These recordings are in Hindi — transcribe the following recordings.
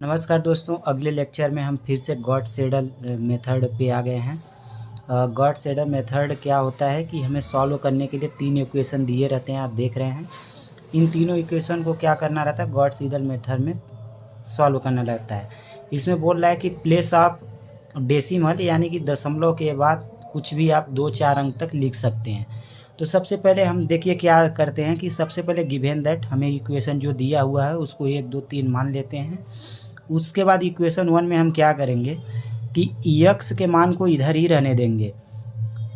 नमस्कार दोस्तों, अगले लेक्चर में हम फिर से गॉड सेडल मेथड पे आ गए हैं। गॉड सेडल मेथड क्या होता है कि हमें सॉल्व करने के लिए 3 इक्वेशन दिए रहते हैं। आप देख रहे हैं, इन तीनों इक्वेशन को क्या करना रहता है, गॉड सेडल मेथड में सॉल्व करना रहता है। इसमें बोल रहा है कि प्लेस ऑफ डेसिमल यानी कि दशमलव के बाद कुछ भी आप 2-4 अंक तक लिख सकते हैं। तो सबसे पहले हम देखिए क्या करते हैं कि सबसे पहले गिवन दैट हमें इक्वेशन जो दिया हुआ है उसको 1 2 3 मान लेते हैं। उसके बाद इक्वेशन 1 में हम क्या करेंगे कि x के मान को इधर ही रहने देंगे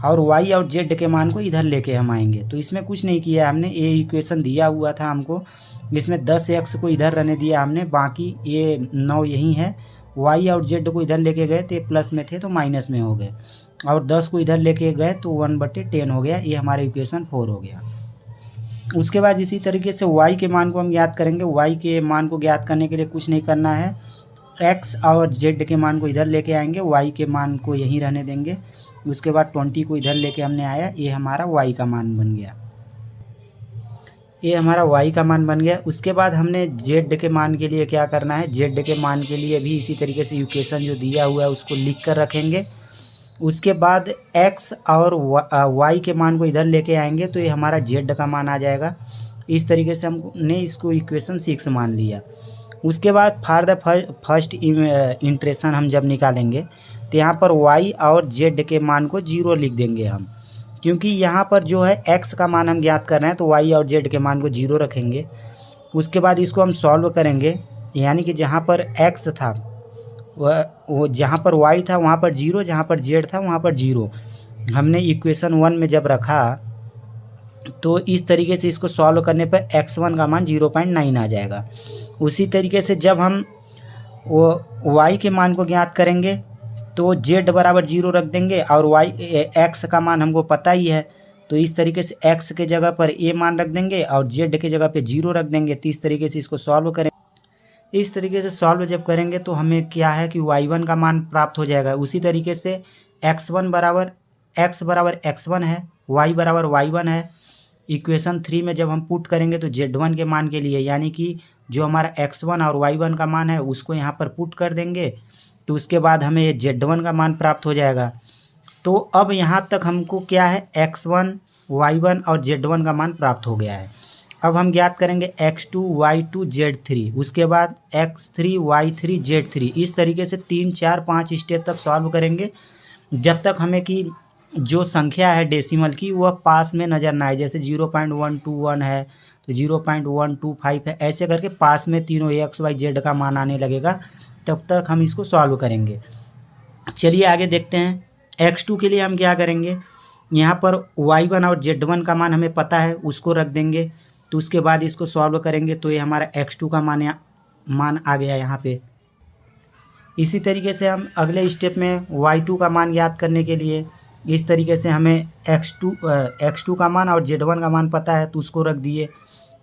और y और z के मान को इधर लेके हम आएंगे। तो इसमें कुछ नहीं किया हमने, ये इक्वेशन दिया हुआ था हमको, इसमें 10x को इधर रहने दिया हमने, बाकी ये 9 यही है। y और z को इधर लेके गए तो प्लस में थे तो माइनस में हो गए, और 10 को इधर लेके गए तो 1/10 हो गया। ये हमारा इक्वेशन 4 हो गया। उसके बाद इसी तरीके से y के मान को हम ज्ञात करेंगे। y के मान को ज्ञात करने के लिए कुछ नहीं करना है, x और z के मान को इधर लेके आएंगे, y के मान को यहीं रहने देंगे। उसके बाद 20 को इधर लेके हमने आया, ये हमारा y का मान बन गया। ये हमारा y का मान बन गया। उसके बाद हमने z के मान के लिए क्या करना है, z के मान के लिए भी इसी तरीके से इक्वेशन जो दिया हुआ है उसको लिख कर रखेंगे। उसके बाद x और y के मान को इधर लेके आएंगे तो ये हमारा z का मान आ जाएगा। इस तरीके से हमने इसको इक्वेशन 6 मान लिया। उसके बाद फॉर द फर्स्ट इंट्रेशन हम जब निकालेंगे तो यहाँ पर y और z के मान को 0 लिख देंगे हम, क्योंकि यहाँ पर जो है x का मान हम ज्ञात कर रहे हैं तो y और z के मान को 0 रखेंगे। उसके बाद इसको हम सॉल्व करेंगे, यानी कि जहाँ पर x था वो जहाँ पर y था वहाँ पर 0, जहाँ पर z था वहाँ पर 0 हमने इक्वेशन 1 में जब रखा तो इस तरीके से इसको सॉल्व करने पर x1 का मान 0.9 आ जाएगा। उसी तरीके से जब हम वो y के मान को ज्ञात करेंगे तो z बराबर 0 रख देंगे, और x का मान हमको पता ही है तो इस तरीके से x के जगह पर a मान रख देंगे और z के जगह पे 0 रख देंगे। तो इस तरीके से इसको सॉल्व करेंगे। इस तरीके से सॉल्व जब करेंगे तो हमें क्या है कि y1 का मान प्राप्त हो जाएगा। उसी तरीके से x1 बराबर x बराबर x1 है, y बराबर y1 है। इक्वेशन 3 में जब हम पुट करेंगे तो z1 के मान के लिए, यानी कि जो हमारा x1 और y1 का मान है उसको यहाँ पर पुट कर देंगे तो उसके बाद हमें ये z1 का मान प्राप्त हो जाएगा। तो अब यहाँ तक हमको क्या है, x1 y1 और z1 का मान प्राप्त हो गया है। अब हम ज्ञात करेंगे x2 y2 z3, उसके बाद x3 y3 z3। इस तरीके से 3 4 5 स्टेप तक सॉल्व करेंगे जब तक हमें कि जो संख्या है डेसिमल की वह पास में नज़र ना आए। जैसे 0.121 है तो 0.125 है, ऐसे करके पास में तीनों x y z का मान आने लगेगा, तब तक हम इसको सॉल्व करेंगे। चलिए आगे देखते हैं। x2 के लिए हम क्या करेंगे, यहाँ पर y1 और z1 का मान हमें पता है, उसको रख देंगे। तो उसके बाद इसको सॉल्व करेंगे तो ये हमारा x2 का मान आ गया यहाँ पे। इसी तरीके से हम अगले स्टेप में y2 का मान याद करने के लिए इस तरीके से हमें x2 का मान और z1 का मान पता है तो उसको रख दिए,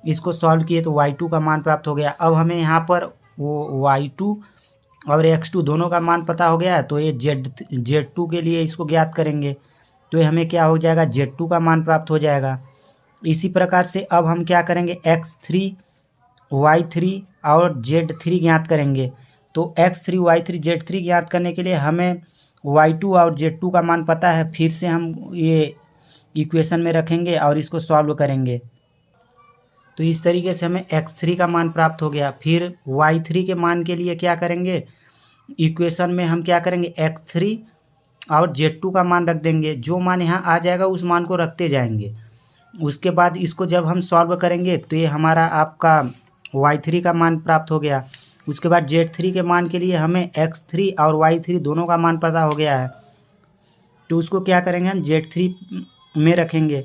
इसको सॉल्व किए तो y2 का मान प्राप्त हो गया। अब हमें यहाँ पर वो y2 और x2 दोनों का मान पता हो गया है तो ये z2 के लिए इसको ज्ञात करेंगे तो ये हमें क्या हो जाएगा, z2 का मान प्राप्त हो जाएगा। इसी प्रकार से अब हम क्या करेंगे, x3 y3 और z3 ज्ञात करेंगे। तो x3 y3 z3 ज्ञात करने के लिए हमें y2 और z2 का मान पता है, फिर से हम ये इक्वेशन में रखेंगे और इसको सॉल्व करेंगे। तो इस तरीके से हमें x3 का मान प्राप्त हो गया। फिर y3 के मान के लिए क्या करेंगे, इक्वेशन में हम क्या करेंगे, x3 और z2 का मान रख देंगे, जो मान यहाँ आ जाएगा उस मान को रखते जाएंगे। उसके बाद इसको जब हम सॉल्व करेंगे तो ये हमारा आपका y3 का मान प्राप्त हो गया। उसके बाद z3 के मान के लिए हमें x3 और y3 दोनों का मान पता हो गया है तो उसको क्या करेंगे, हम z3 में रखेंगे।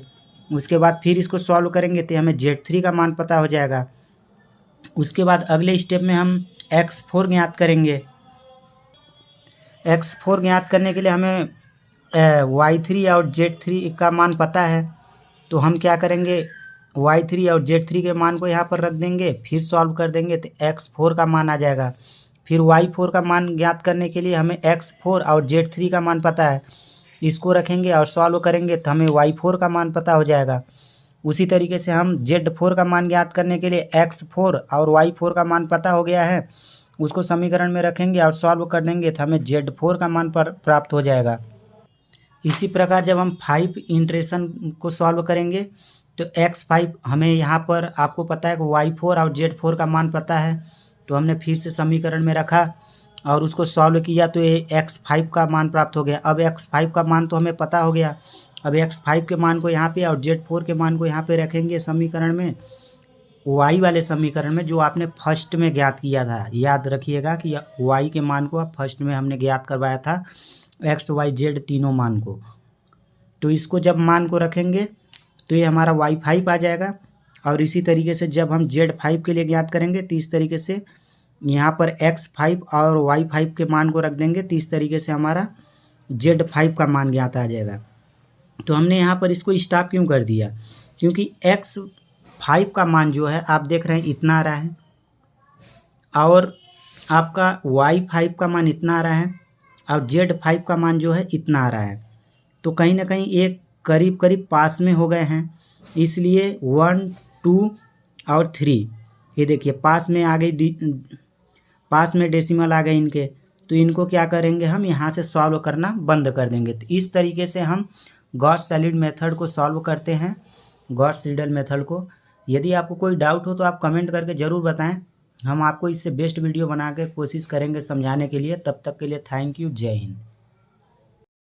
उसके बाद फिर इसको सॉल्व करेंगे तो हमें z3 का मान पता हो जाएगा। उसके बाद अगले स्टेप में हम x4 ज्ञात करेंगे। x4 ज्ञात करने के लिए हमें y3 और z3 का मान पता है तो हम क्या करेंगे, y3 और z3 के मान को यहाँ पर रख देंगे, फिर सॉल्व कर देंगे तो x4 का मान आ जाएगा। फिर y4 का मान ज्ञात करने के लिए हमें x4 और z3 का मान पता है, इसको रखेंगे और सॉल्व करेंगे तो हमें y4 का मान पता हो जाएगा। उसी तरीके से हम z4 का मान ज्ञात करने के लिए x4 और y4 का मान पता हो गया है, उसको समीकरण में रखेंगे और सॉल्व कर देंगे तो हमें Z4 का मान प्राप्त हो जाएगा। इसी प्रकार जब हम 5 इंट्रेशन को सॉल्व करेंगे तो x5 हमें यहाँ पर आपको पता है कि y4 और z4 का मान पता है, तो हमने फिर से समीकरण में रखा और उसको सॉल्व किया तो ये x5 का मान प्राप्त हो गया। अब x5 का मान तो हमें पता हो गया, अब x5 के मान को यहाँ पे और z4 के मान को यहाँ पे रखेंगे समीकरण में, y वाले समीकरण में जो आपने फर्स्ट में ज्ञात किया था। याद रखिएगा कि y के मान को आप फर्स्ट में हमने ज्ञात करवाया था x y z तीनों मान को। तो इसको जब मान को रखेंगे तो ये हमारा y5 आ जाएगा। और इसी तरीके से जब हम z5 के लिए ज्ञात करेंगे तो इस तरीके से यहाँ पर x5 और y5 के मान को रख देंगे, तो इस तरीके से हमारा z5 का मान ज्ञात आ जाएगा। तो हमने यहाँ पर इसको स्टॉप क्यों कर दिया, क्योंकि x5 का मान जो है आप देख रहे हैं इतना आ रहा है और आपका y5 का मान इतना आ रहा है और z5 का मान जो है इतना आ रहा है। तो कहीं ना कहीं एक करीब करीब पास में हो गए हैं, इसलिए 1 2 और 3 ये देखिए पास में आ गई, पास में डेसिमल आ गए इनके। तो इनको क्या करेंगे, हम यहाँ से सॉल्व करना बंद कर देंगे। तो इस तरीके से हम गॉस सैलिड मेथड को सॉल्व करते हैं, गॉस सीडल मेथड को। यदि आपको कोई डाउट हो तो आप कमेंट करके ज़रूर बताएं, हम आपको इससे बेस्ट वीडियो बना के कोशिश करेंगे समझाने के लिए। तब तक के लिए थैंक यू, जय हिंद।